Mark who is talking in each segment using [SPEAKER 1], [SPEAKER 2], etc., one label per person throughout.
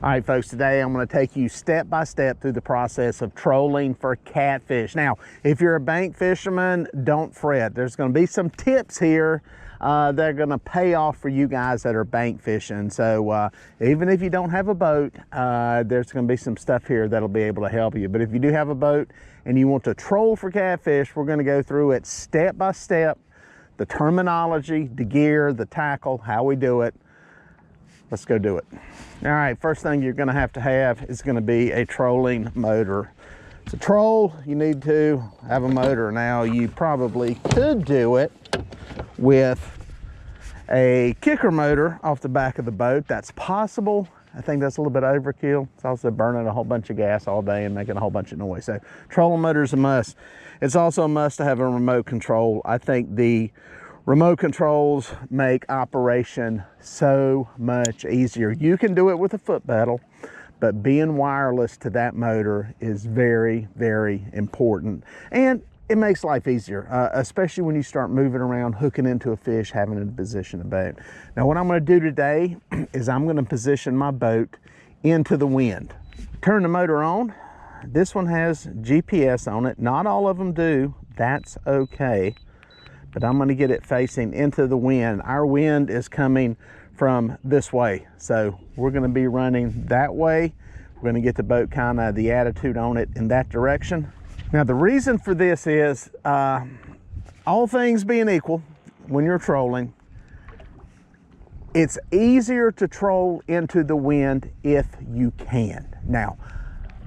[SPEAKER 1] All right, folks, today I'm going to take you step by step through the process of trolling for catfish. Now, if you're a bank fisherman, don't fret. There's going to be some tips here that are going to pay off for you guys that are bank fishing. So even if you don't have a boat, there's going to be some stuff here that'll be able to help you. But if you do have a boat and you want to troll for catfish, we're going to go through it step by step, the terminology, the gear, the tackle, how we do it. Let's go do it. All right, first thing you're going to have is going to be a trolling motor. To troll, you need to have a motor. Now, you probably could do it with a kicker motor off the back of the boat. That's possible. I think that's a little bit overkill. It's also burning a whole bunch of gas all day and making a whole bunch of noise. So trolling motor is a must. It's also a must to have a remote control. I think the remote controls make operation so much easier. You can do it with a foot pedal, but being wireless to that motor is very, very important. And it makes life easier, especially when you start moving around, hooking into a fish, having to position a boat. Now, what I'm going to do today is I'm going to position my boat into the wind. Turn the motor on. This one has GPS on it. Not all of them do. That's okay. But I'm going to get it facing into the wind. Our wind is coming from this way. So we're going to be running that way. We're going to get the boat kind of the attitude on it in that direction. Now, the reason for this is all things being equal, when you're trolling, it's easier to troll into the wind if you can. Now,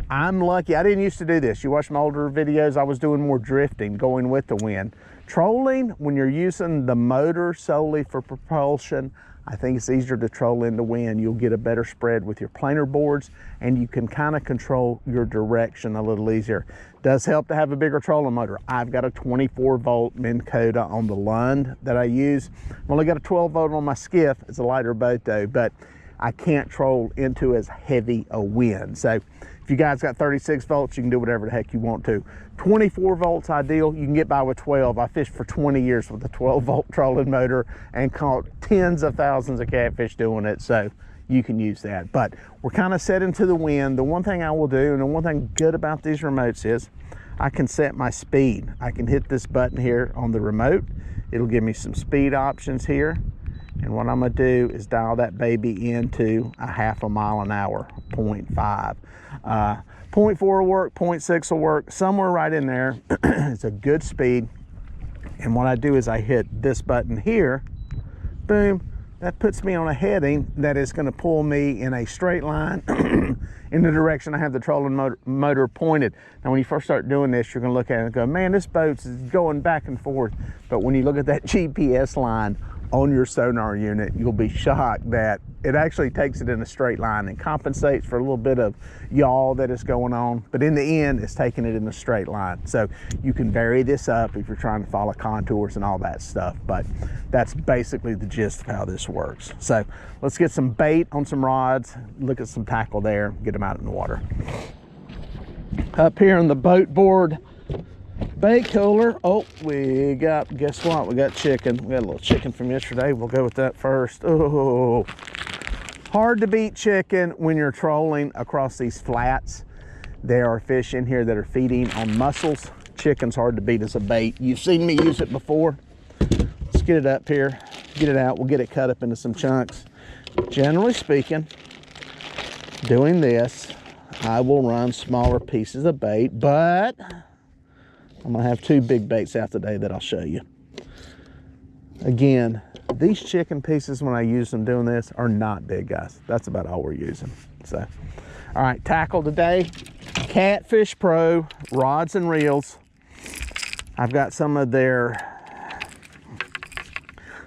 [SPEAKER 1] I'm lucky. I didn't used to do this. You watch my older videos, I was doing more drifting, going with the wind. Trolling, when you're using the motor solely for propulsion, I think it's easier to troll in the wind. You'll get a better spread with your planer boards, and you can kind of control your direction a little easier. Does help to have a bigger trolling motor. I've got a 24-volt Minn Kota on the Lund that I use. I've only got a 12-volt on my skiff. It's a lighter boat though, but I can't troll into as heavy a wind. So if you guys got 36 volts, you can do whatever the heck you want to. 24 volts ideal. You can get by with 12. I fished for 20 years with a 12-volt trolling motor and caught tens of thousands of catfish doing it. So you can use that. But we're kind of set into the wind. The one thing I will do, and the one thing good about these remotes is I can set my speed. I can hit this button here on the remote. It'll give me some speed options here. And what I'm gonna do is dial that baby into a 0.5 mile an hour, 0.5. 0.4 will work, 0.6 will work, somewhere right in there. It's a good speed. And what I do is I hit this button here, boom, that puts me on a heading that is gonna pull me in a straight line in the direction I have the trolling motor pointed. Now, when you first start doing this, you're gonna look at it and go, man, this boat's going back and forth. But when you look at that GPS line on your sonar unit, you'll be shocked that it actually takes it in a straight line and compensates for a little bit of yaw that is going on, but in the end it's taking it in a straight line. So you can vary this up if you're trying to follow contours and all that stuff, but that's basically the gist of how this works. So let's get some bait on some rods, look at some tackle there, get them out in the water. Up here on the boat board bait cooler, oh, we got, guess what, we got chicken. We got a little chicken from yesterday. We'll go with that first. Oh, hard to beat chicken when you're trolling across these flats. There are fish in here that are feeding on mussels. Chicken's hard to beat as a bait. You've seen me use it before. Let's get it up here, get it out. We'll get it cut up into some chunks. Generally speaking, doing this, I will run smaller pieces of bait, but I'm gonna have 2 big baits out today that I'll show you. Again, these chicken pieces, when I use them doing this, are not big, guys. That's about all we're using. So, all right, tackle today, Catfish Pro rods and reels. I've got some of their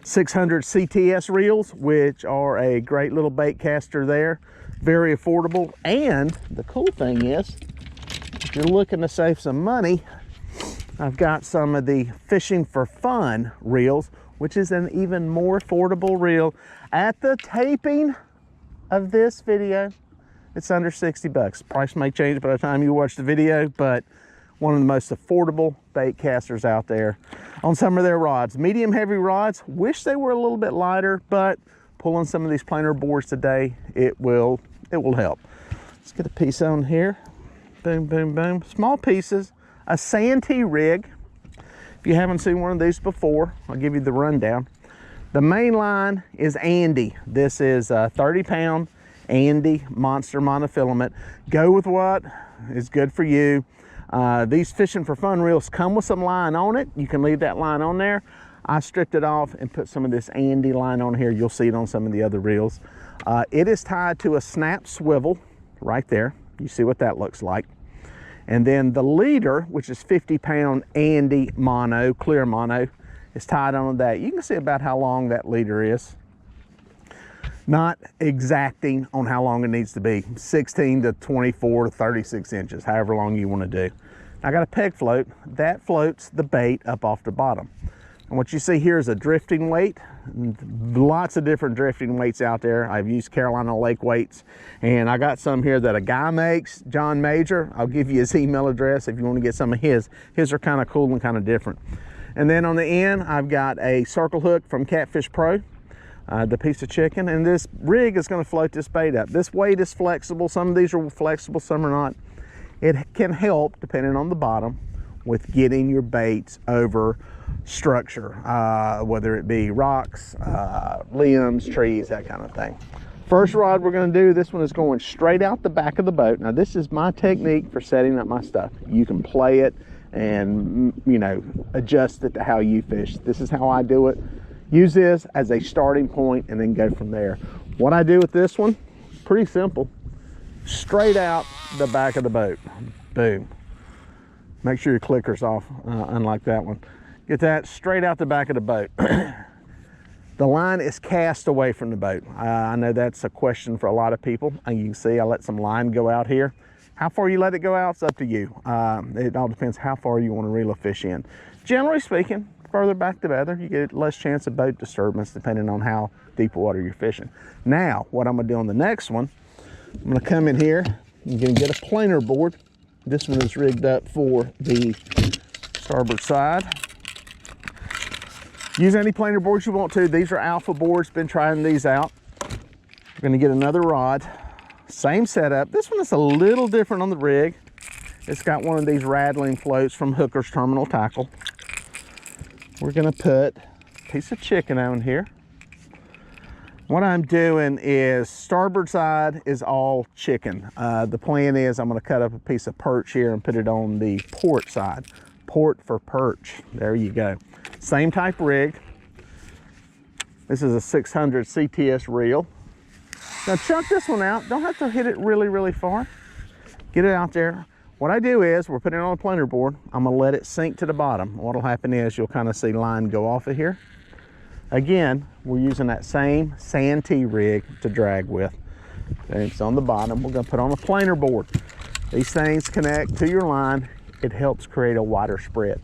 [SPEAKER 1] 600 CTS reels, which are a great little bait caster there. Very affordable. And the cool thing is, if you're looking to save some money, I've got some of the Fishing for Fun reels, which is an even more affordable reel. At the taping of this video, it's under 60 bucks. Price may change by the time you watch the video, but one of the most affordable bait casters out there on some of their rods. Medium heavy rods, wish they were a little bit lighter, but pulling some of these planer boards today, it will it will help. Let's get a piece on here. Boom, boom, boom. Small pieces. A Santee rig. If you haven't seen one of these before, I'll give you the rundown. The main line is Andy. This is a 30-pound Andy Monster monofilament. Go with what is good for you. These Fishing for Fun reels come with some line on it. You can leave that line on there. I stripped it off and put some of this Andy line on here. You'll see it on some of the other reels. It is tied to a snap swivel right there. You see what that looks like. And then the leader, which is 50-pound Andy mono, clear mono, is tied on that. You can see about how long that leader is. Not exacting on how long it needs to be. 16 to 24 to 36 inches, however long you want to do. I got a peg float. That floats the bait up off the bottom. And what you see here is a drifting weight. Lots of different drifting weights out there. I've used Carolina Lake weights, and I got some here that a guy makes, John Majer. I'll give you his email address if you want to get some of his. His are kind of cool and kind of different. And then on the end, I've got a circle hook from Catfish Pro, the piece of chicken, and this rig is going to float this bait up. This weight is flexible. Some of these are flexible, some are not. It can help, depending on the bottom, with getting your baits over structure, whether it be rocks, limbs, trees, that kind of thing. First rod we're going to do, this one is going straight out the back of the boat. Now this is my technique for setting up my stuff. You can play it and, you know, adjust it to how you fish. This is how I do it. Use this as a starting point and then go from there. What I do with this one, pretty simple. Straight out the back of the boat. Boom. Make sure your clicker's off, unlike that one. Get that straight out the back of the boat. The line is cast away from the boat. I know that's a question for a lot of people. And you can see I let some line go out here. How far you let it go out, it's up to you. It all depends how far you want to reel a fish in. Generally speaking, further back the better, you get less chance of boat disturbance depending on how deep water you're fishing. Now, what I'm gonna do on the next one, I'm gonna come in here, I'm gonna get a planer board. This one is rigged up for the starboard side. Use any planer boards you want to. These are alpha boards, been trying these out. We're gonna get another rod, same setup. This one is a little different on the rig. It's got one of these rattling floats from Hooker's Terminal Tackle. We're gonna put a piece of chicken on here. What I'm doing is starboard side is all chicken. The plan is I'm gonna cut up a piece of perch here and put it on the port side. Port for perch, there you go. Same type rig. This is a 600 CTS reel. Now chunk this one out. Don't have to hit it really, really far. Get it out there. What I do is, we're putting it on a planer board. I'm gonna let it sink to the bottom. What'll happen is you'll kind of see line go off of here. Again, we're using that same Santee rig to drag with. And it's on the bottom. We're gonna put on a planer board. These things connect to your line. It helps create a wider spread.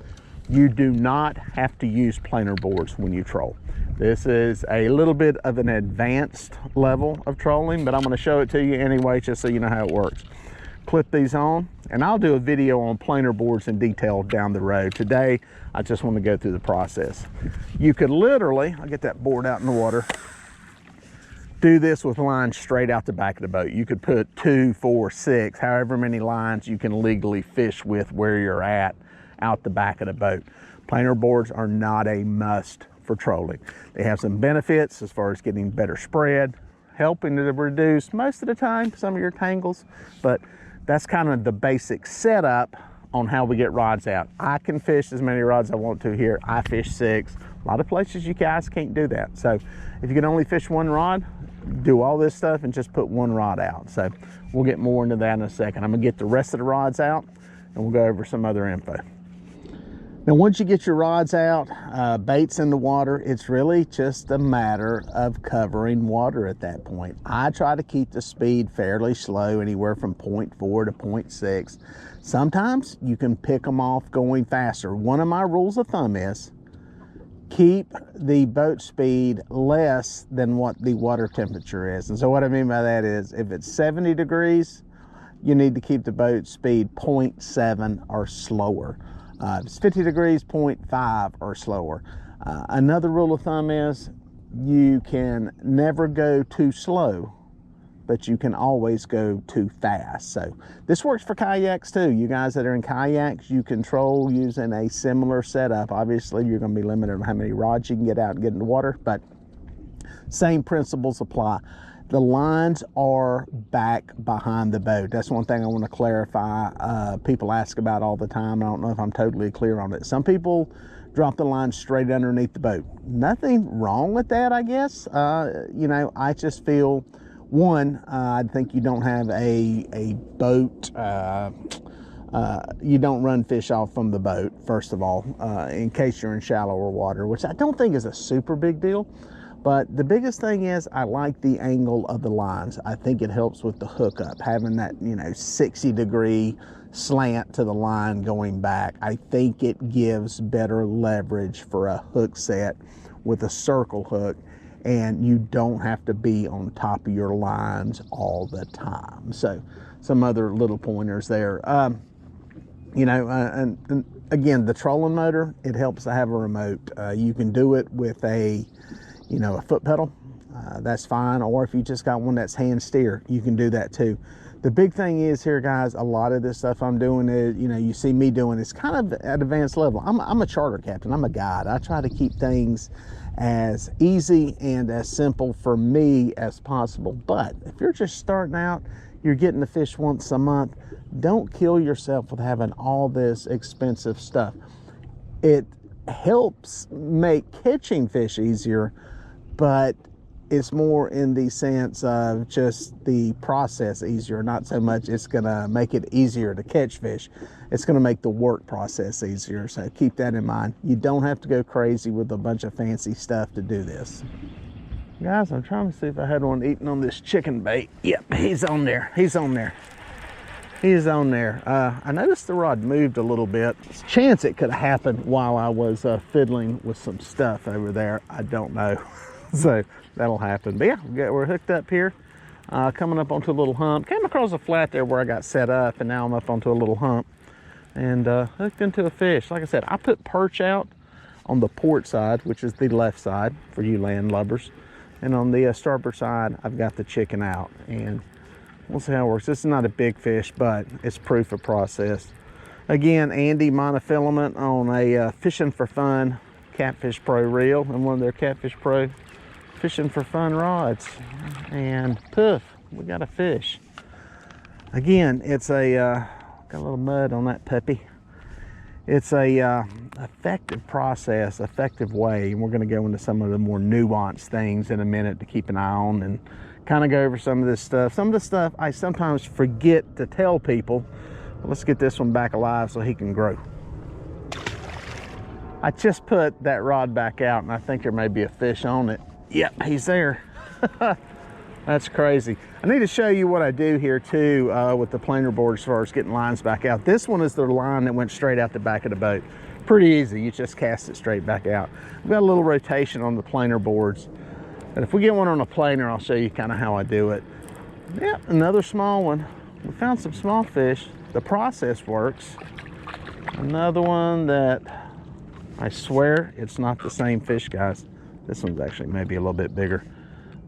[SPEAKER 1] You do not have to use planer boards when you troll. This is a little bit of an advanced level of trolling, but I'm gonna show it to you anyway, just so you know how it works. Clip these on, and I'll do a video on planer boards in detail down the road. Today, I just want to go through the process. You could literally, I'll get that board out in the water, do this with lines straight out the back of the boat. You could put 2, 4, 6, however many lines you can legally fish with where you're at out the back of the boat. Planer boards are not a must for trolling. They have some benefits as far as getting better spread, helping to reduce most of the time some of your tangles, but that's kind of the basic setup on how we get rods out. I can fish as many rods as I want to here. I fish 6. A lot of places you guys can't do that. So if you can only fish 1 rod, do all this stuff and just put 1 rod out. So we'll get more into that in a second. I'm gonna get the rest of the rods out and we'll go over some other info. Now, once you get your rods out, baits in the water, it's really just a matter of covering water at that point. I try to keep the speed fairly slow, anywhere from 0.4 to 0.6. Sometimes you can pick them off going faster. One of my rules of thumb is keep the boat speed less than what the water temperature is. And so what I mean by that is if it's 70 degrees, you need to keep the boat speed 0.7 or slower. If it's 50 degrees, 0.5 or slower. Another rule of thumb is you can never go too slow but you can always go too fast. So this works for kayaks too. You guys that are in kayaks, you control using a similar setup. Obviously, you're going to be limited on how many rods you can get out and get in the water, but same principles apply. The lines are back behind the boat. That's one thing I want to clarify. People ask about all the time. I don't know if I'm totally clear on it. Some people drop the line straight underneath the boat. Nothing wrong with that, I guess. You know, I just feel, one, I think you don't have a boat, you don't run fish off from the boat, first of all, in case you're in shallower water, which I don't think is a super big deal. But the biggest thing is I like the angle of the lines. I think it helps with the hookup, having that, you know, 60-degree slant to the line going back. I think it gives better leverage for a hook set with a circle hook, and you don't have to be on top of your lines all the time. So some other little pointers there. You know, and again, the trolling motor, it helps to have a remote. You can do it with a, you know, a foot pedal, that's fine. Or if you just got one that's hand steer, you can do that too. The big thing is here, guys, a lot of this stuff I'm doing is, you know, you see me doing, it's kind of at advanced level. I'm a charter captain, I'm a guide. I try to keep things as easy and as simple for me as possible. But if you're just starting out, you're getting the fish once a month, don't kill yourself with having all this expensive stuff. It helps make catching fish easier, but it's more in the sense of just the process easier, not so much it's gonna make it easier to catch fish. It's gonna make the work process easier, so keep that in mind. You don't have to go crazy with a bunch of fancy stuff to do this. Guys, I'm trying to see if I had one eating on this chicken bait. Yep, he's on there, he's on there. He's on there. I noticed the rod moved a little bit. Chance it could have happened while I was fiddling with some stuff over there. I don't know. So that'll happen. But yeah, we're hooked up here, coming up onto a little hump. Came across a flat there where I got set up, and now I'm up onto a little hump and hooked into a fish. Like I said, I put perch out on the port side, which is the left side for you landlubbers. And on the starboard side, I've got the chicken out. And we'll see how it works. This is not a big fish, but it's proof of process. Again, Andy monofilament on a Fishing for Fun Catfish Pro reel and one of their Catfish Pro Fishing for Fun rods. And poof, we got a fish. Again, it's a, got a little mud on that puppy. It's a effective process, effective way. And we're gonna go into some of the more nuanced things in a minute to keep an eye on and kind of go over some of this stuff. Some of the stuff I sometimes forget to tell people. Let's get this one back alive so he can grow. I just put that rod back out and I think there may be a fish on it. Yep, he's there. That's crazy. I need to show you what I do here too with the planer board as far as getting lines back out. This one is the line that went straight out the back of the boat. Pretty easy, you just cast it straight back out. We've got a little rotation on the planer boards. And if we get one on a planer, I'll show you kind of how I do it. Yep, another small one. We found some small fish. The process works. Another one that I swear it's not the same fish, guys. This one's actually maybe a little bit bigger.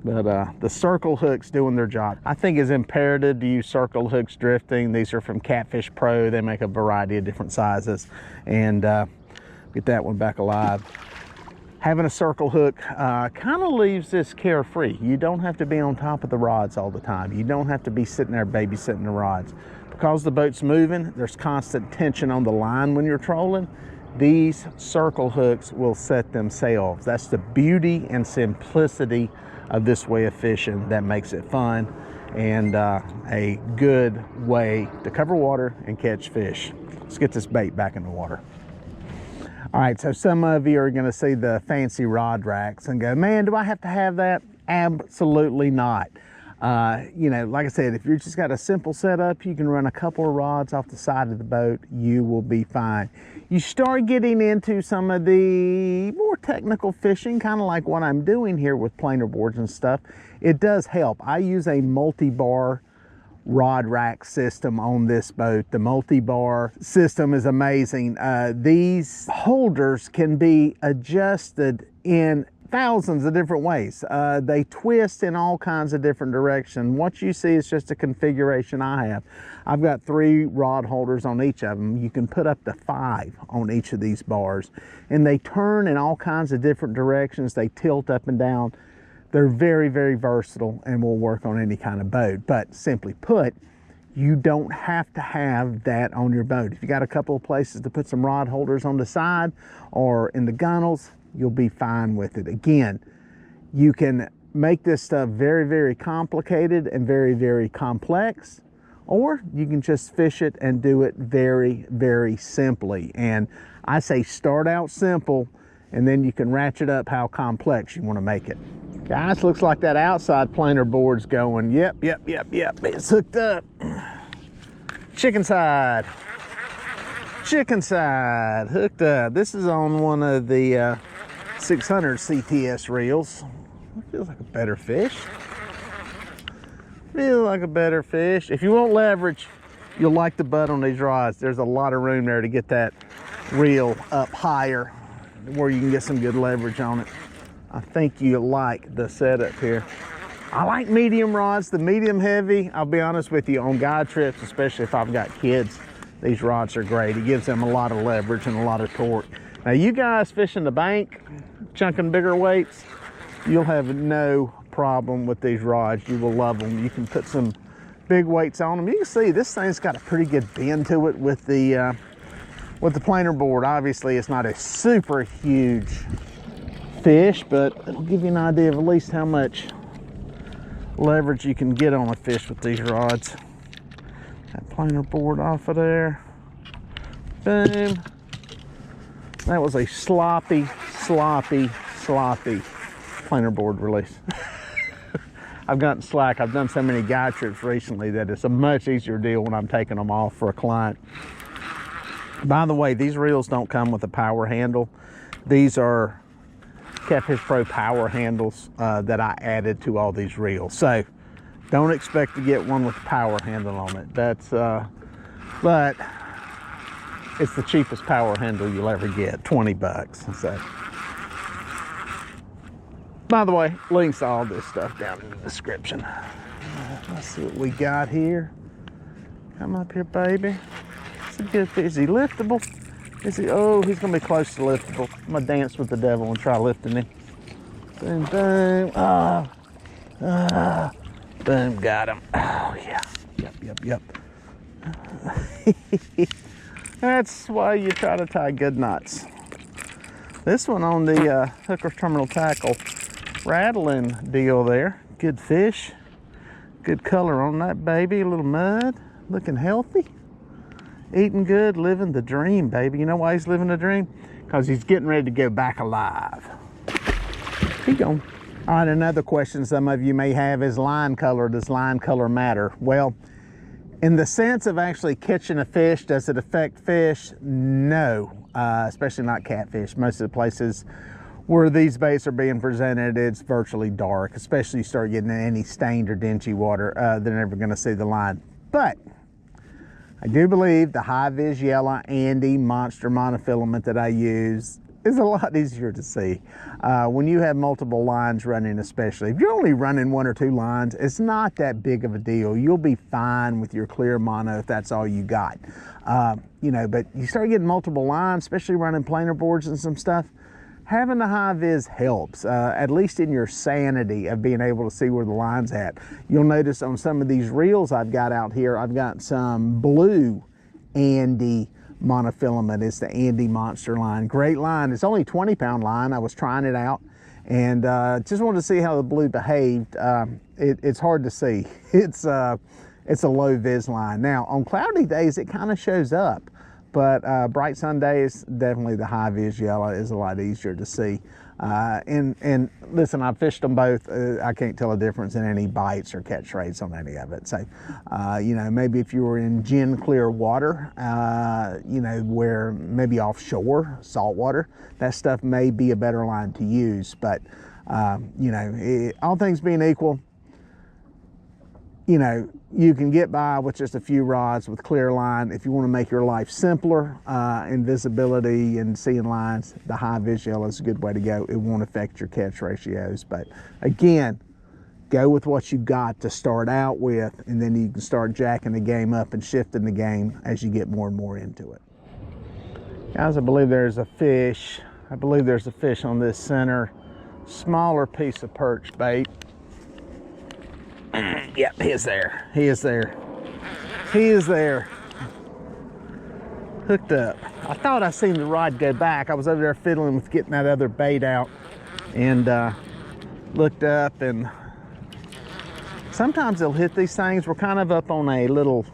[SPEAKER 1] But the circle hooks doing their job. I think it's imperative to use circle hooks drifting. These are from Catfish Pro. They make a variety of different sizes. And get that one back alive. Having a circle hook kind of leaves this carefree. You don't have to be on top of the rods all the time. You don't have to be sitting there babysitting the rods. Because the boat's moving, there's constant tension on the line when you're trolling. These circle hooks will set themselves. That's the beauty and simplicity of this way of fishing that makes it fun and a good way to cover water and catch fish. Let's get this bait back in the water. All right, so some of you are gonna see the fancy rod racks and go, man, do I have to have that? Absolutely not. You know, like I said, if you've just got a simple setup, you can run a couple of rods off the side of the boat, you will be fine. You start getting into some of the more technical fishing, kind of like what I'm doing here with planer boards and stuff. It does help. I use a multi-bar rod rack system on this boat. The multi-bar system is amazing. These holders can be adjusted in thousands of different ways. They twist in all kinds of different directions. What you see is just a configuration I have. I've got 3 rod holders on each of them. You can put up to 5 on each of these bars, and they turn in all kinds of different directions. They tilt up and down. They're very, very versatile and will work on any kind of boat. But simply put, you don't have to have that on your boat. If you got a couple of places to put some rod holders on the side or in the gunnels, you'll be fine with it. Again, you can make this stuff very, very complicated and very, very complex, or you can just fish it and do it very, very simply. And I say start out simple, and then you can ratchet up how complex you want to make it. Guys, looks like that outside planer board's going. Yep, it's hooked up. Chicken side hooked up. This is on one of the 600 CTS reels. Feels like a better fish. Feels like a better fish. If you want leverage, you'll like the butt on these rods. There's a lot of room there to get that reel up higher where you can get some good leverage on it. I think you like the setup here. I like medium rods, the medium heavy. I'll be honest with you, on guide trips, especially if I've got kids, these rods are great. It gives them a lot of leverage and a lot of torque. Now you guys fishing the bank, chunking bigger weights, you'll have no problem with these rods. You will love them. You can put some big weights on them. You can see this thing's got a pretty good bend to it with the planer board. Obviously it's not a super huge fish, but it'll give you an idea of at least how much leverage you can get on a fish with these rods. That planer board off of there. Boom. That was a sloppy planer board release. I've gotten slack. I've done so many guide trips recently that it's a much easier deal when I'm taking them off for a client. By the way, these reels don't come with a power handle. These are Catfish Pro power handles that I added to all these reels. So don't expect to get one with a power handle on it. That's, but it's the cheapest power handle you'll ever get, 20 bucks. So, by the way, links to all this stuff down in the description. Let's see what we got here. Come up here, baby. It's a good fish. Is he liftable? Is he? Oh, he's gonna be close to liftable. I'm gonna dance with the devil and try lifting him. Boom, boom. Boom, got him. Oh yeah. Yep. That's why you try to tie good knots. This one on the hooker terminal tackle rattling deal there. Good fish. Good color on that baby. A little mud. Looking healthy. Eating good, living the dream, baby. You know why he's living the dream? Because he's getting ready to go back alive. Keep going. All right, another question some of you may have is line color. Does line color matter? Well, in the sense of actually catching a fish, does it affect fish? No, especially not catfish. Most of the places where these baits are being presented, it's virtually dark, especially you start getting in any stained or dingy water, they're never gonna see the line. But I do believe the high-vis yellow Andy monster monofilament that I use is a lot easier to see. When you have multiple lines running, especially. If you're only running 1 or 2 lines, it's not that big of a deal. You'll be fine with your clear mono if that's all you got. You know, but you start getting multiple lines, especially running planer boards and some stuff, having the high-vis helps, at least in your sanity of being able to see where the line's at. You'll notice on some of these reels I've got out here, I've got some blue Andy monofilament. It's the Andy Monster line. Great line. It's only a 20-pound line. I was trying it out and just wanted to see how the blue behaved. It's hard to see. It's a low-vis line. Now, on cloudy days, it kind of shows up. But bright sun days, definitely the high-vis yellow is a lot easier to see. And listen, I've fished them both. I can't tell a difference in any bites or catch rates on any of it. So, you know, maybe if you were in gin clear water, you know, where maybe offshore, saltwater, that stuff may be a better line to use. But, you know, all things being equal, you know, you can get by with just a few rods with clear line. If you want to make your life simpler in visibility and seeing lines, the high vis yellow is a good way to go. It won't affect your catch ratios, but again, go with what you got to start out with, and then you can start jacking the game up and shifting the game as you get more and more into it. Guys, I believe there's a fish. I believe there's a fish on this center, smaller piece of perch bait. Yep, he is there. He is there. He is there. Hooked up. I thought I seen the rod go back. I was over there fiddling with getting that other bait out, and looked up, and sometimes they'll hit these things. We're kind of up on a little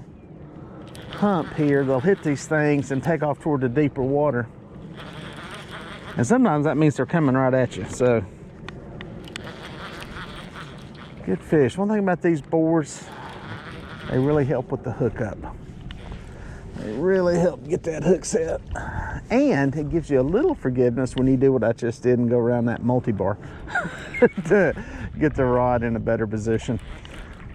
[SPEAKER 1] hump here. They'll hit these things and take off toward the deeper water. And sometimes that means they're coming right at you. So, good fish. One thing about these boards, they really help with the hookup. They really help get that hook set. And it gives you a little forgiveness when you do what I just did and go around that multi-bar to get the rod in a better position.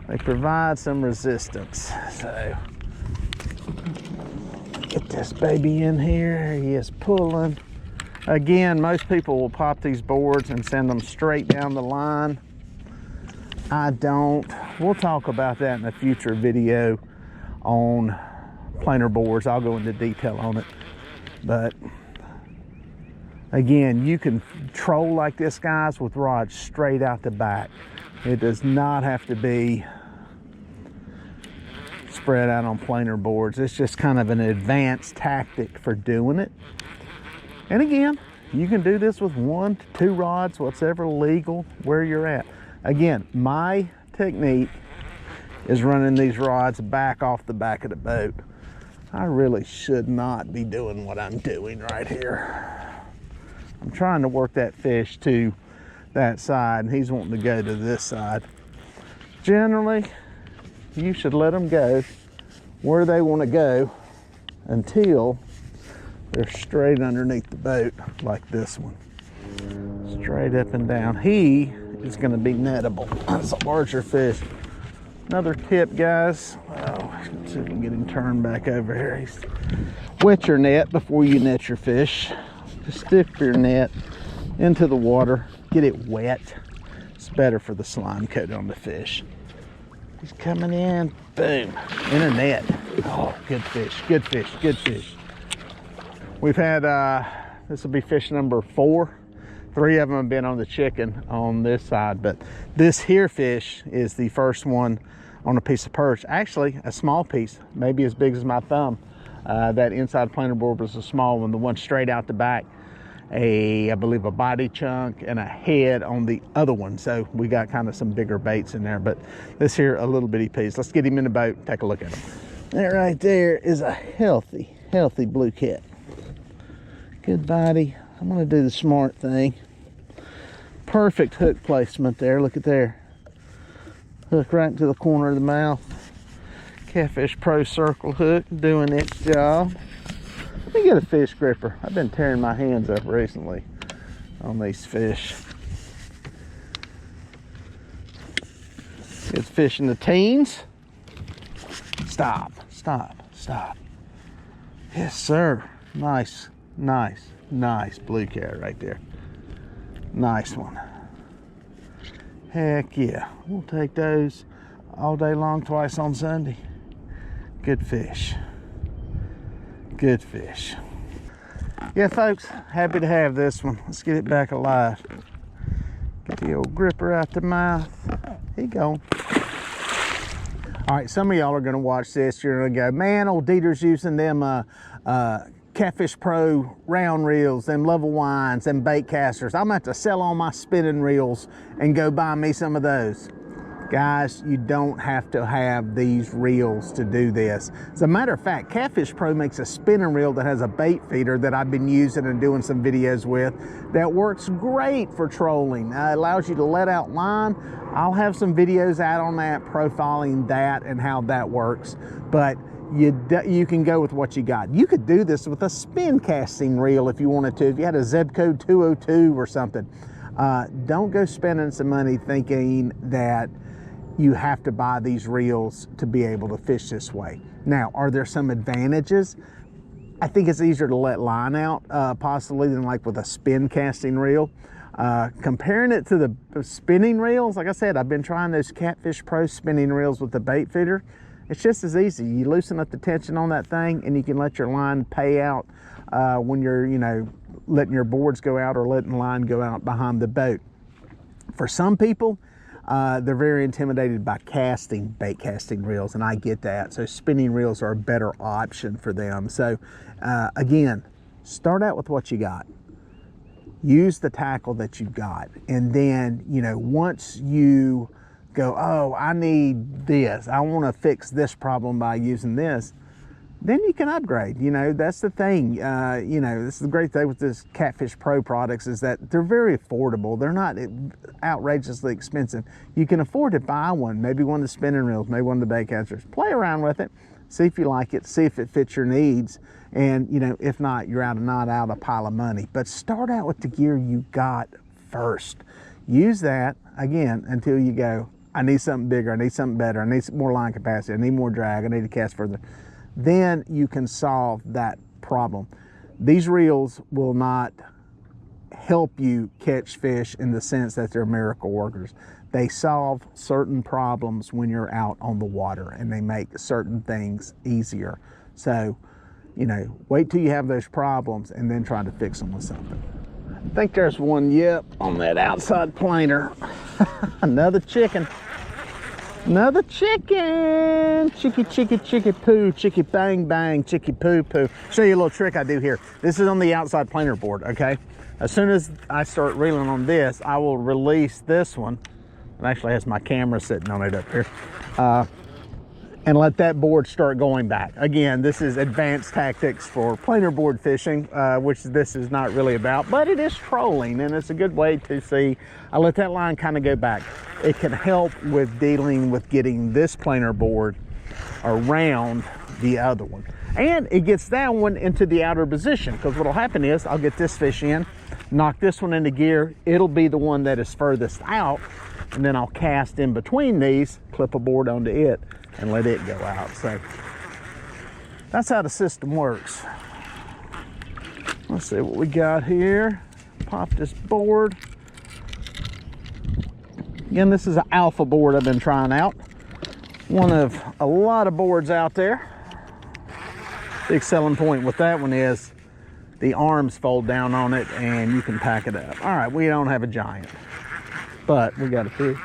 [SPEAKER 1] They provide some resistance. So, get this baby in here. He is pulling. Again, most people will pop these boards and send them straight down the line. I don't. We'll talk about that in a future video on planer boards. I'll go into detail on it. But again, you can troll like this, guys, with rods straight out the back. It does not have to be spread out on planer boards. It's just kind of an advanced tactic for doing it. And again, you can do this with 1 to 2 rods, whatever legal where you're at. Again, my technique is running these rods back off the back of the boat. I really should not be doing what I'm doing right here. I'm trying to work that fish to that side, and he's wanting to go to this side. Generally, you should let them go where they want to go until they're straight underneath the boat, like this one. Straight up and down. He is going to be nettable. That's a larger fish. Another tip, guys. Oh, let's see if we can get him turned back over here. Wet your net before you net your fish. Just dip your net into the water. Get it wet. It's better for the slime coat on the fish. He's coming in. Boom. In a net. Oh, good fish. Good fish. Good fish. We've had, this will be fish number 4. 3 of them have been on the chicken on this side, but this here fish is the first one on a piece of perch. Actually, a small piece, maybe as big as my thumb. That inside planer board was a small one. The one straight out the back, I believe a body chunk and a head on the other one. So we got kind of some bigger baits in there, but this here, a little bitty piece. Let's get him in the boat and take a look at him. That right there is a healthy blue cat. Good body. I'm gonna do the smart thing. Perfect hook placement there. Look at there. Hook right into the corner of the mouth. Catfish Pro circle hook doing its job. Let me get a fish gripper. I've been tearing my hands up recently on these fish. Good fish in the teens. Stop, stop, stop. Yes, sir. Nice, nice, nice blue cat right there. Nice one. Heck yeah. We'll take those all day long, twice on Sunday. Good fish. Good fish. Yeah, folks, happy to have this one. Let's get it back alive. Get the old gripper out the mouth. Here you go. All right, some of y'all are gonna watch this. You're gonna go, man, old Dieter's using them Catfish Pro round reels, them level winds, them bait casters. I'm gonna have to sell all my spinning reels and go buy me some of those. Guys, you don't have to have these reels to do this. As a matter of fact, Catfish Pro makes a spinning reel that has a bait feeder that I've been using and doing some videos with that works great for trolling. It allows you to let out line. I'll have some videos out on that, profiling that and how that works. But you can go with what you got. You could do this with a spin casting reel if you wanted to. If you had a Zeb code 202 or something. Don't go spending some money thinking that you have to buy these reels to be able to fish this way. Now, are there some advantages? I think it's easier to let line out possibly than like with a spin casting reel. Comparing it to the spinning reels, like I said, I've been trying those Catfish Pro spinning reels with the bait feeder. It's just as easy. You loosen up the tension on that thing and you can let your line pay out when you're, you know, letting your boards go out or letting the line go out behind the boat. For some people, they're very intimidated by bait casting reels, and I get that. So spinning reels are a better option for them. So again, start out with what you got. Use the tackle that you've got. And then, you know, once you go, oh, I need this, I want to fix this problem by using this, then you can upgrade. You know, that's the thing. You know, this is the great thing with this Catfish Pro products is that they're very affordable. They're not outrageously expensive. You can afford to buy one, maybe one of the spinning reels, maybe one of the bait casters. Play around with it, see if you like it, see if it fits your needs. And, you know, if not, you're not out a pile of money. But start out with the gear you got first. Use that, again, until you go, I need something bigger, I need something better, I need some more line capacity, I need more drag, I need to cast further. Then you can solve that problem. These reels will not help you catch fish in the sense that they're miracle workers. They solve certain problems when you're out on the water, and they make certain things easier. So, you know, wait till you have those problems and then try to fix them with something. I think there's one yip on that outside planer. Another chicken. Another chicken. Chicky, chicky, chicky poo, chicky bang bang, chicky poo poo. Show you a little trick I do here. This is on the outside planer board, okay? As soon as I start reeling on this, I will release this one. It actually has my camera sitting on it up here. And let that board start going back. Again, this is advanced tactics for planer board fishing, which this is not really about, but it is trolling, and it's a good way to see. I let that line kind of go back. It can help with dealing with getting this planer board around the other one. And it gets that one into the outer position, because what'll happen is I'll get this fish in, knock this one into gear, it'll be the one that is furthest out, and then I'll cast in between these, clip a board onto it, and let it go out. So that's how the system works. Let's see what we got here. Pop this board. Again, this is an alpha board I've been trying out. One of a lot of boards out there. Big selling point with that one is the arms fold down on it and you can pack it up. All right, we don't have a giant, but we got a big.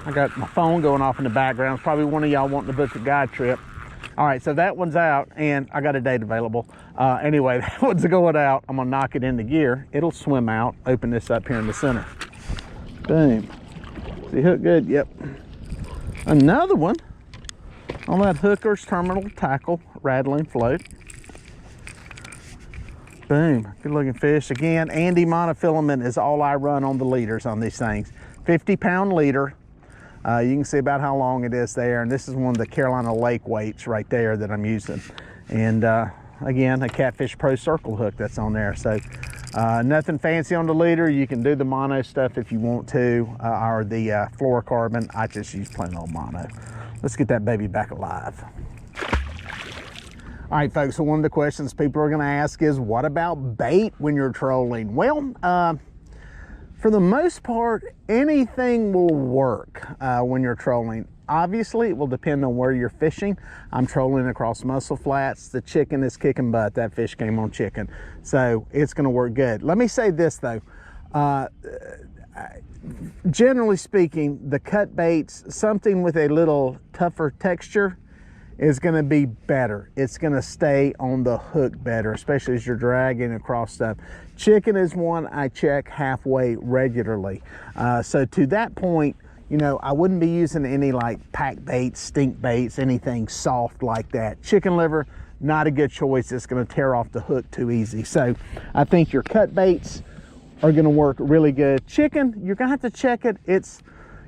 [SPEAKER 1] I got my phone going off in the background. It's probably one of y'all wanting to book a guide trip. All right, so that one's out and I got a date available. Anyway, that one's going out. I'm gonna knock it into gear. It'll swim out, open this up here in the center. Boom. See, hook good? Yep. Another one on that Hooker's terminal tackle rattling float. Boom, good looking fish. Again, Andy monofilament is all I run on the leaders on these things. 50-pound leader. You can see about how long it is there, and this is one of the Carolina Lake weights right there that I'm using. And again, a Catfish Pro circle hook that's on there. So nothing fancy on the leader. You can do the mono stuff if you want to, or the fluorocarbon. I just use plain old mono. Let's get that baby back alive. All right, folks, so one of the questions people are gonna ask is, what about bait when you're trolling? Well, for the most part, anything will work when you're trolling. Obviously, it will depend on where you're fishing. I'm trolling across Muscle Flats. The chicken is kicking butt. That fish came on chicken. So it's gonna work good. Let me say this though. Generally speaking, the cut baits, something with a little tougher texture is gonna be better. It's gonna stay on the hook better, especially as you're dragging across stuff. Chicken is one I check halfway regularly. So to that point, you know, I wouldn't be using any like pack baits, stink baits, anything soft like that. Chicken liver, not a good choice. It's gonna tear off the hook too easy. So I think your cut baits are gonna work really good. Chicken, you're gonna have to check it. It's,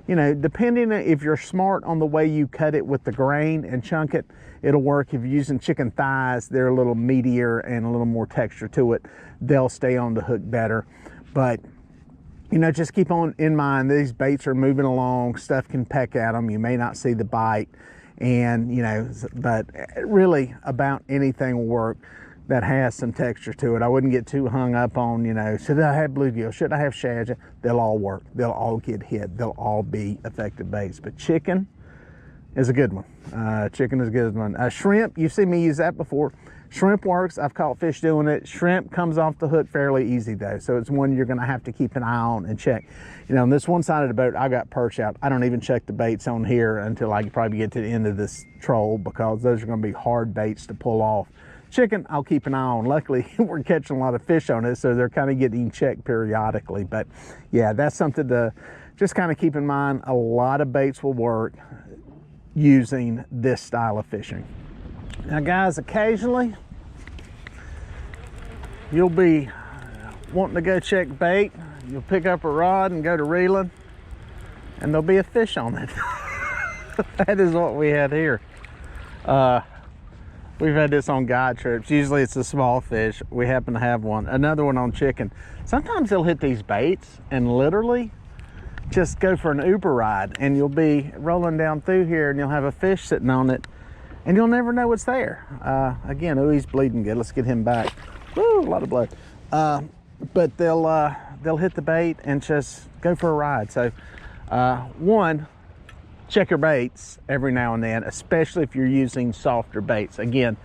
[SPEAKER 1] you know, depending if you're smart on the way you cut it with the grain and chunk it, it'll work. If you're using chicken thighs, they're a little meatier and a little more texture to it. They'll stay on the hook better. But you know, just keep on in mind, these baits are moving along, stuff can peck at them, you may not see the bite, and you know, but really about anything will work that has some texture to it. I wouldn't get too hung up on, you know, should I have bluegill, should I have shad? They'll all work, they'll all get hit, they'll all be effective baits. But chicken is a good one. Chicken is a good one. Shrimp, you've seen me use that before. Shrimp works, I've caught fish doing it. Shrimp comes off the hook fairly easy though, so it's one you're gonna have to keep an eye on and check. You know, on this one side of the boat, I got perch out. I don't even check the baits on here until I probably get to the end of this troll, because those are gonna be hard baits to pull off. Chicken, I'll keep an eye on. Luckily, we're catching a lot of fish on it, so they're kind of getting checked periodically. But yeah, that's something to just kind of keep in mind. A lot of baits will work using this style of fishing. Now guys, occasionally you'll be wanting to go check bait. You'll pick up a rod and go to reeling, and there'll be a fish on it. That is what we had here. We've had this on guide trips. Usually it's a small fish. We happen to have one. Another one on chicken. Sometimes they'll hit these baits and literally just go for an Uber ride, and you'll be rolling down through here and you'll have a fish sitting on it and you'll never know what's there. Again, oh, he's bleeding good. Let's get him back. Woo, a lot of blood. But they'll hit the bait and just go for a ride. So one, check your baits every now and then, especially if you're using softer baits. Again,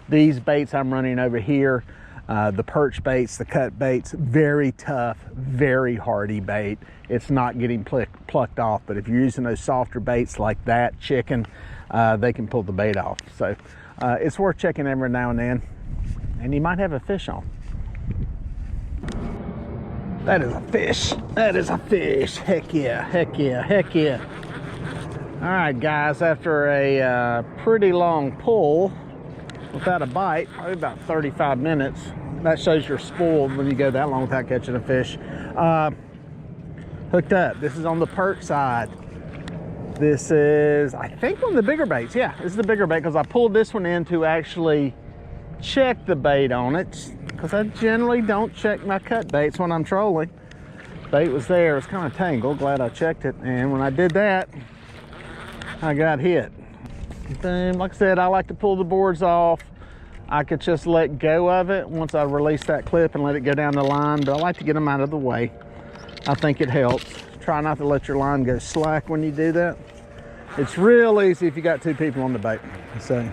[SPEAKER 1] these baits I'm running over here, the perch baits, the cut baits, very tough, very hardy bait. It's not getting plucked off. But if you're using those softer baits like that, chicken, they can pull the bait off. So it's worth checking every now and then, and you might have a fish on. That is a fish. That is a fish. Heck yeah, heck yeah, heck yeah. All right, guys, after a pretty long pull without a bite, probably about 35 minutes. That shows you're spoiled when you go that long without catching a fish. Hooked up. This is on the perch side. This is, I think, one of the bigger baits. Yeah, this is the bigger bait, because I pulled this one in to actually check the bait on it, because I generally don't check my cut baits when I'm trolling. Bait was there. It's kind of tangled. Glad I checked it. And when I did that, I got hit. Boom. Like I said, I like to pull the boards off. I could just let go of it once I release that clip and let it go down the line, but I like to get them out of the way. I think it helps. Try not to let your line go slack when you do that. It's real easy if you got two people on the boat. So,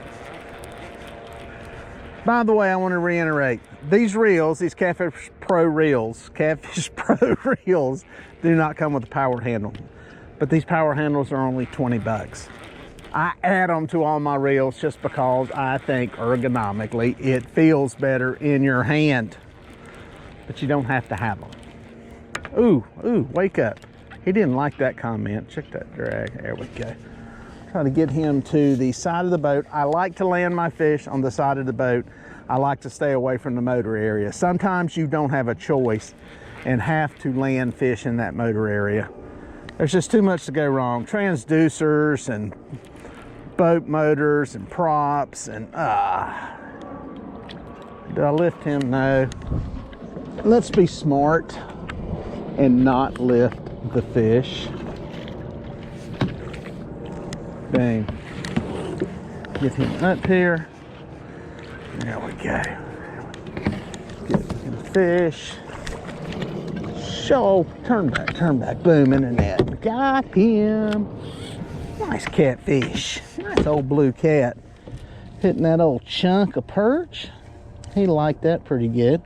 [SPEAKER 1] by the way, I want to reiterate, these reels, these Catfish Pro reels, do not come with a powered handle. But these power handles are only 20 bucks. I add them to all my reels just because I think ergonomically it feels better in your hand. But you don't have to have them. Ooh, wake up. He didn't like that comment. Check that drag. There we go. Try to get him to the side of the boat. I like to land my fish on the side of the boat. I like to stay away from the motor area. Sometimes you don't have a choice and have to land fish in that motor area. There's just too much to go wrong. Transducers and boat motors and props and did I lift him? No. Let's be smart and not lift the fish. Bang. Get him up here. There we go. Get the fish. Show. Turn back. Boom, in the net. Got him. Nice catfish. Nice old blue cat. Hitting that old chunk of perch. He liked that pretty good.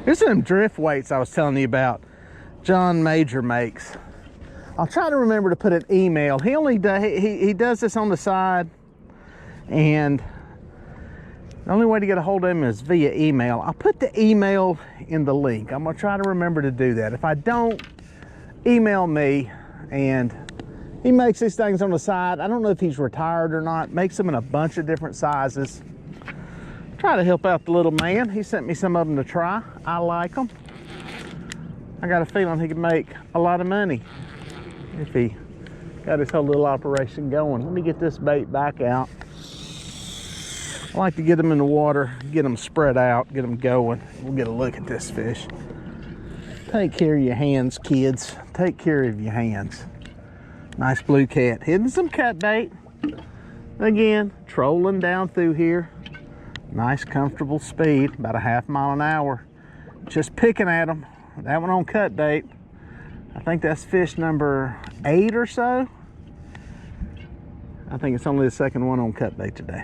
[SPEAKER 1] This is them drift weights I was telling you about. John Majer makes. I'll try to remember to put an email. He does this on the side, and the only way to get a hold of him is via email. I'll put the email in the link. I'm gonna try to remember to do that. If I don't, email me. And he makes these things on the side. I don't know if he's retired or not. Makes them in a bunch of different sizes. Try to help out the little man. He sent me some of them to try. I like them. I got a feeling he could make a lot of money if he got his whole little operation going. Let me get this bait back out. I like to get them in the water, get them spread out, get them going. We'll get a look at this fish. Take care of your hands, kids. Take care of your hands. Nice blue cat, hitting some cat bait. Again, trolling down through here. Nice comfortable speed, about a ½ mile an hour. Just picking at them. That one on cut bait. I think that's fish number 8 or so. I think it's only the second one on cut bait today.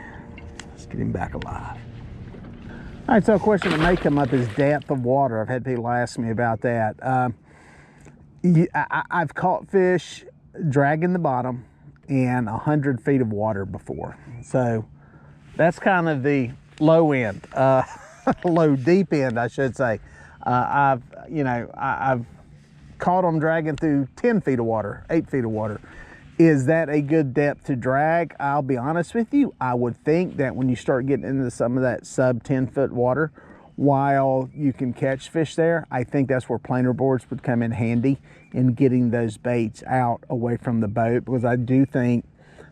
[SPEAKER 1] Let's get him back alive. All right, so a question that may come up is depth of water. I've had people ask me about that. I've caught fish dragging the bottom in 100 feet of water before. So that's kind of the low end, low deep end, I should say. I've caught them dragging through 10 feet of water, 8 feet of water. Is that a good depth to drag? I'll be honest with you. I would think that when you start getting into some of that sub 10 foot water, while you can catch fish there, I think that's where planer boards would come in handy in getting those baits out away from the boat, because I do think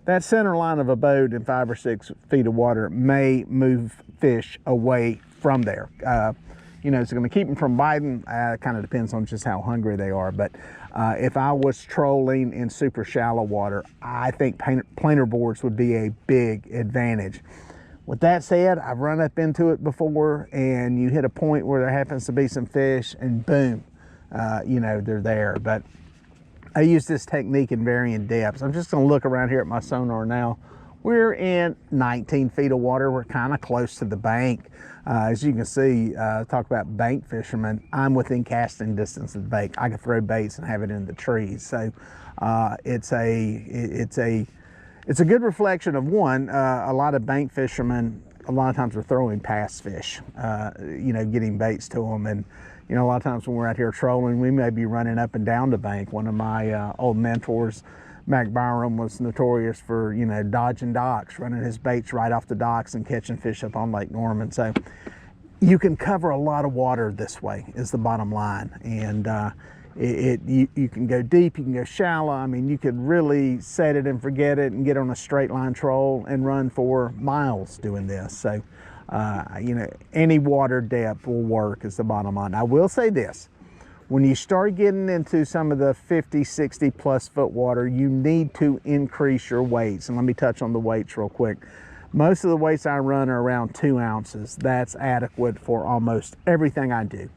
[SPEAKER 1] that center line of a boat in 5 or 6 feet of water may move fish away from there. You know, it's going to keep them from biting. It kind of depends on just how hungry they are. But if I was trolling in super shallow water, I think planer boards would be a big advantage. With that said, I've run up into it before, and you hit a point where there happens to be some fish, and boom, you know, they're there. But I use this technique in varying depths. I'm just going to look around here at my sonar now. We're in 19 feet of water. We're kind of close to the bank. As you can see, talk about bank fishermen, I'm within casting distance of the bank. I can throw baits and have it in the trees. So it's a good reflection of one, a lot of bank fishermen, a lot of times are throwing past fish, you know, getting baits to them. And, you know, a lot of times when we're out here trolling, we may be running up and down the bank. One of my old mentors, Mac Byram, was notorious for, you know, dodging docks, running his baits right off the docks and catching fish up on Lake Norman. So you can cover a lot of water this way, is the bottom line. And you can go deep, you can go shallow. I mean, you could really set it and forget it and get on a straight line troll and run for miles doing this. So, you know, any water depth will work, is the bottom line. I will say this. When you start getting into some of the 50, 60 plus foot water, you need to increase your weights. And let me touch on the weights real quick. Most of the weights I run are around 2 ounces. That's adequate for almost everything I do.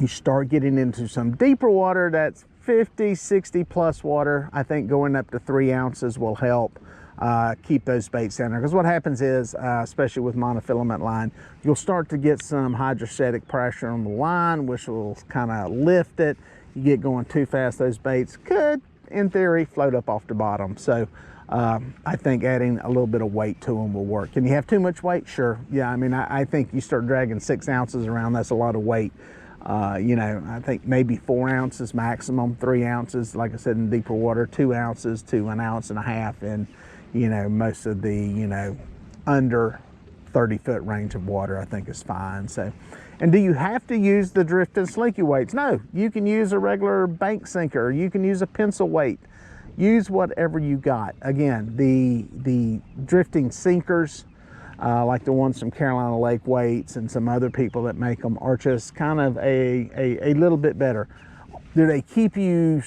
[SPEAKER 1] You start getting into some deeper water, that's 50, 60 plus water. I think going up to 3 ounces will help keep those baits down there. Because what happens is, especially with monofilament line, you'll start to get some hydrostatic pressure on the line, which will kind of lift it. You get going too fast, those baits could, in theory, float up off the bottom. So I think adding a little bit of weight to them will work. Can you have too much weight? Sure. Yeah, I mean, I think you start dragging 6 ounces around, that's a lot of weight. You know, I think maybe 4 ounces maximum, 3 ounces, like I said, in deeper water, 2 ounces to 1.5 ounces, and, you know, most of the, you know, under 30 foot range of water, I think is fine. So, and do you have to use the drift and slinky weights? No, you can use a regular bank sinker, you can use a pencil weight, use whatever you got. Again, the drifting sinkers, like the ones from Carolina Lake Weights and some other people that make them, are just kind of a little bit better. Do they keep you,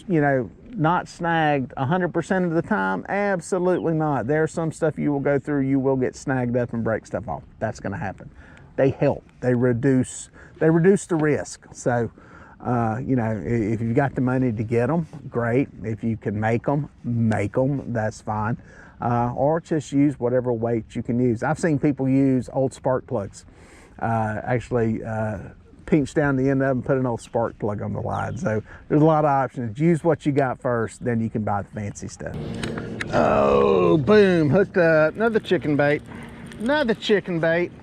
[SPEAKER 1] you know, not snagged 100% of the time? Absolutely not. There's some stuff you will go through, you will get snagged up and break stuff off. That's going to happen. They help. They reduce the risk. So, you know, if you've got the money to get them, great. If you can make them, that's fine. Or just use whatever weight you can use. I've seen people use old spark plugs. Actually, pinch down the end of them, put an old spark plug on the line. So there's a lot of options. Use what you got first, then you can buy the fancy stuff. Oh, boom, hooked up. Another chicken bait. Another chicken bait.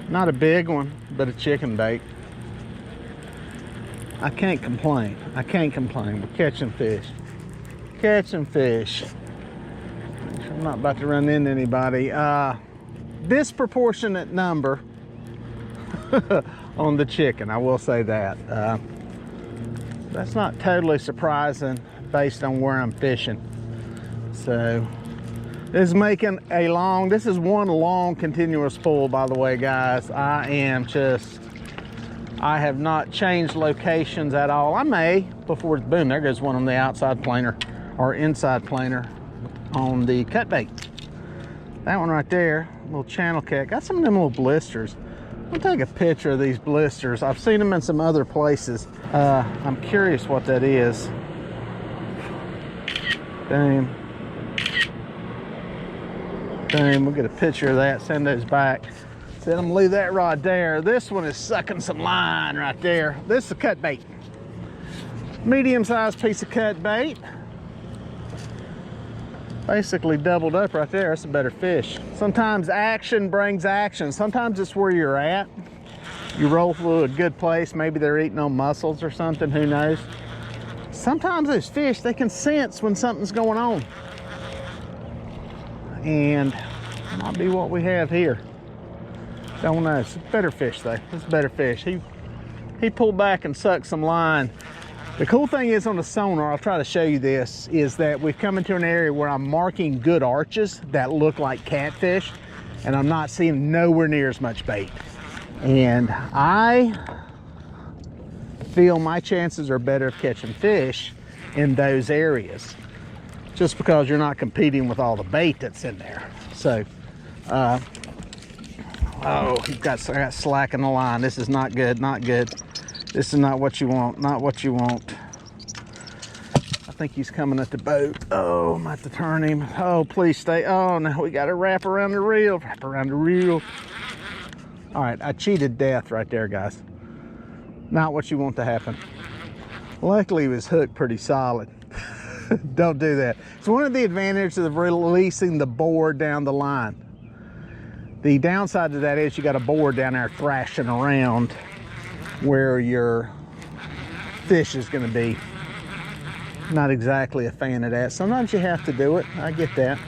[SPEAKER 1] Not a big one, but a chicken bait. I can't complain. I can't complain. We're catching fish. Catching fish. I'm not about to run into anybody. Disproportionate number on the chicken, I will say that. That's not totally surprising based on where I'm fishing. So is making a long, this is one long continuous pull, by the way, guys. I have not changed locations at all. I may, before it's boom, there goes one on the outside planer or inside planer on the cut bait. That one right there, little channel cat, got some of them little blisters. I'll take a picture of these blisters. I've seen them in some other places. I'm curious what that is. Boom. Boom, we'll get a picture of that, send those back. So I'm gonna leave that rod there. This one is sucking some line right there. This is a cut bait. Medium-sized piece of cut bait. Basically doubled up right there. That's a better fish. Sometimes action brings action. Sometimes it's where you're at. You roll through a good place. Maybe they're eating on mussels or something, who knows. Sometimes those fish, they can sense when something's going on. And might be what we have here. Don't know. It's a better fish though. It's a better fish. He pulled back and sucked some line. The cool thing is on the sonar, I'll try to show you this, is that we've come into an area where I'm marking good arches that look like catfish, and I'm not seeing nowhere near as much bait. And I feel my chances are better of catching fish in those areas, just because you're not competing with all the bait that's in there. So, oh, I got slack in the line. This is not good, not good. This is not what you want, not what you want. I think he's coming at the boat. Oh, I'm about to turn him. Oh, please stay. Oh, no, we got to wrap around the reel, wrap around the reel. All right, I cheated death right there, guys. Not what you want to happen. Luckily, he was hooked pretty solid. Don't do that. It's one of the advantages of releasing the board down the line. The downside to that is you got a board down there thrashing around where your fish is going to be. Not exactly a fan of that. Sometimes you have to do it. I get that.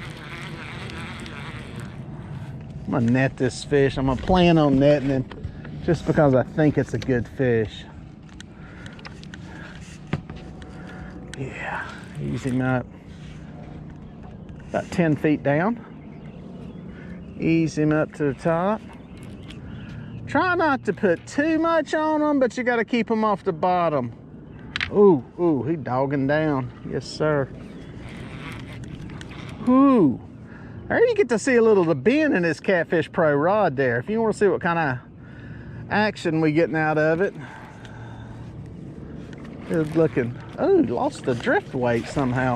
[SPEAKER 1] I'm going to net this fish. I'm going to plan on netting him just because I think it's a good fish. Yeah, ease him up. About 10 feet down. Ease him up to the top. Try not to put too much on them, but you got to keep them off the bottom. Ooh, ooh, he dogging down. Yes, sir. Ooh. There you get to see a little of the bend in this Catfish Pro rod there. If you want to see what kind of action we getting out of it. Good looking. Oh, lost the drift weight somehow.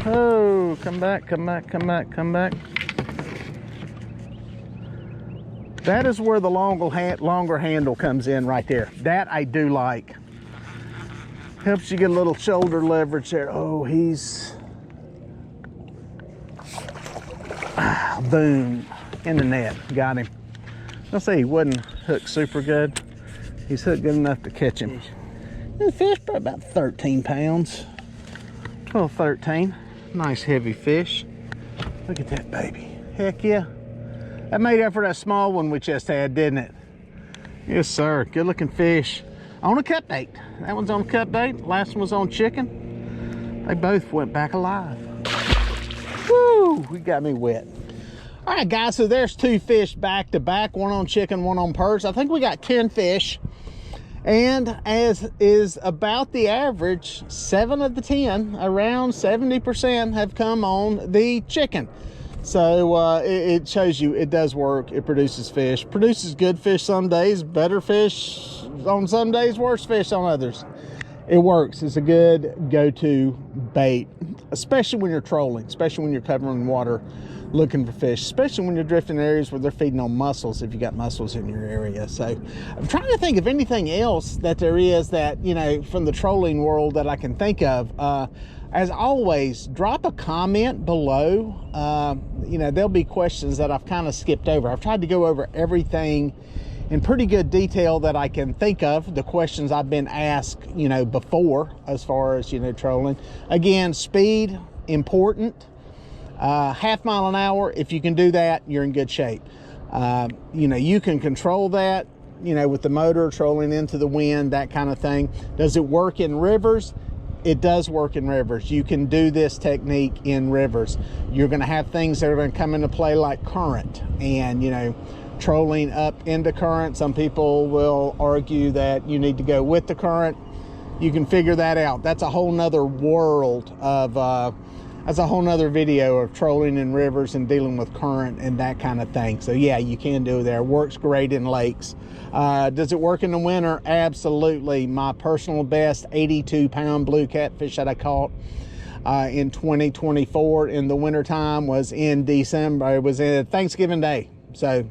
[SPEAKER 1] Oh, come back, come back, come back, come back. That is where the longer handle comes in right there. That I do like. Helps you get a little shoulder leverage there. Oh, he's... boom. In the net. Got him. I'll say he wasn't hooked super good. He's hooked good enough to catch him. The fish probably about 13 pounds. 12, 13. Nice heavy fish. Look at that baby. Heck yeah. That made up for that small one we just had, didn't it? Yes, sir. Good looking fish. On a cut bait. That one's on a cut bait. Last one was on chicken. They both went back alive. Woo! He got me wet. All right, guys, so there's two fish back to back. One on chicken, one on perch. I think we got 10 fish. And as is about the average, 7 of the 10, around 70% have come on the chicken. So it shows you it does work. It produces fish. Produces good fish some days, better fish on some days, worse fish on others. It works. It's a good go-to bait, especially when you're trolling, especially when you're covering water looking for fish, especially when you're drifting in areas where they're feeding on mussels, if you got mussels in your area. So I'm trying to think of anything else that there is that, you know, from the trolling world that I can think of. As always, drop a comment below. You know, there'll be questions that I've kind of skipped over. I've tried to go over everything in pretty good detail that I can think of, the questions I've been asked, you know, before, as far as, you know, trolling. Again, speed, important. Half mile an hour, if you can do that, you're in good shape. You know, you can control that, you know, with the motor trolling into the wind, that kind of thing. Does it work in rivers? it does work in rivers. You can do this technique in rivers. You're going to have things that are going to come into play like current and, you know, trolling up into current. Some people will argue that you need to go with the current. You can figure that out. That's a whole nother world of, that's a whole nother video of trolling in rivers and dealing with current and that kind of thing. So yeah, you can do it there. Works great in lakes. Does it work in the winter? Absolutely. My personal best 82-pound blue catfish that I caught in 2024 in the wintertime was in December. It was in Thanksgiving Day. So,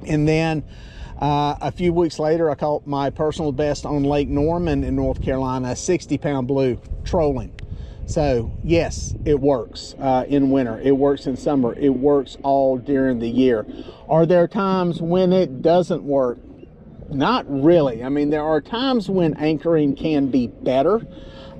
[SPEAKER 1] and then a few weeks later, I caught my personal best on Lake Norman in North Carolina, 60-pound blue trolling. So yes, it works in winter. It works in summer. It works all during the year. Are there times when it doesn't work? Not really. I mean, there are times when anchoring can be better.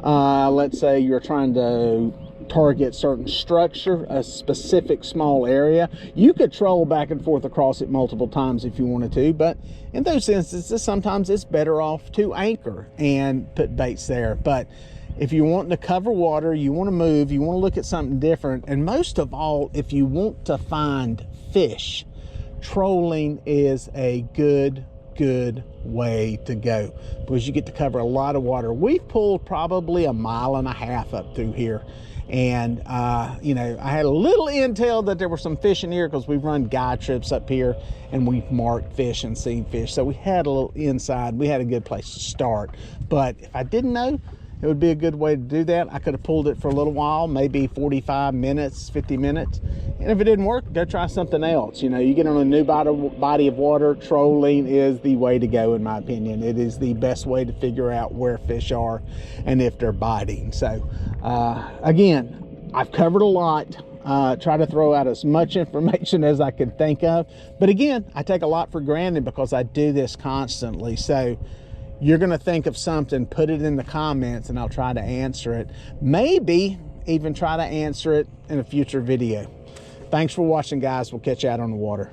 [SPEAKER 1] Let's say you're trying to target certain structure, a specific small area. You could troll back and forth across it multiple times if you wanted to, but in those instances, sometimes it's better off to anchor and put baits there. But if you want to cover water, you want to move, you want to look at something different, and most of all, if you want to find fish, trolling is a good way to go because you get to cover a lot of water. We've pulled probably 1.5 miles up through here, and you know, I had a little intel that there were some fish in here because we've run guide trips up here and we've marked fish and seen fish, so we had a little inside. We had a good place to start, but if I didn't know, it would be a good way to do that. I could have pulled it for a little while, maybe 45 minutes, 50 minutes. And if it didn't work, go try something else. You know, you get on a new body of water, trolling is the way to go, in my opinion. It is the best way to figure out where fish are and if they're biting. So, again, I've covered a lot. Try to throw out as much information as I can think of. But again, I take a lot for granted because I do this constantly. So, you're going to think of something, put it in the comments, and I'll try to answer it. Maybe even try to answer it in a future video. Thanks for watching, guys. We'll catch you out on the water.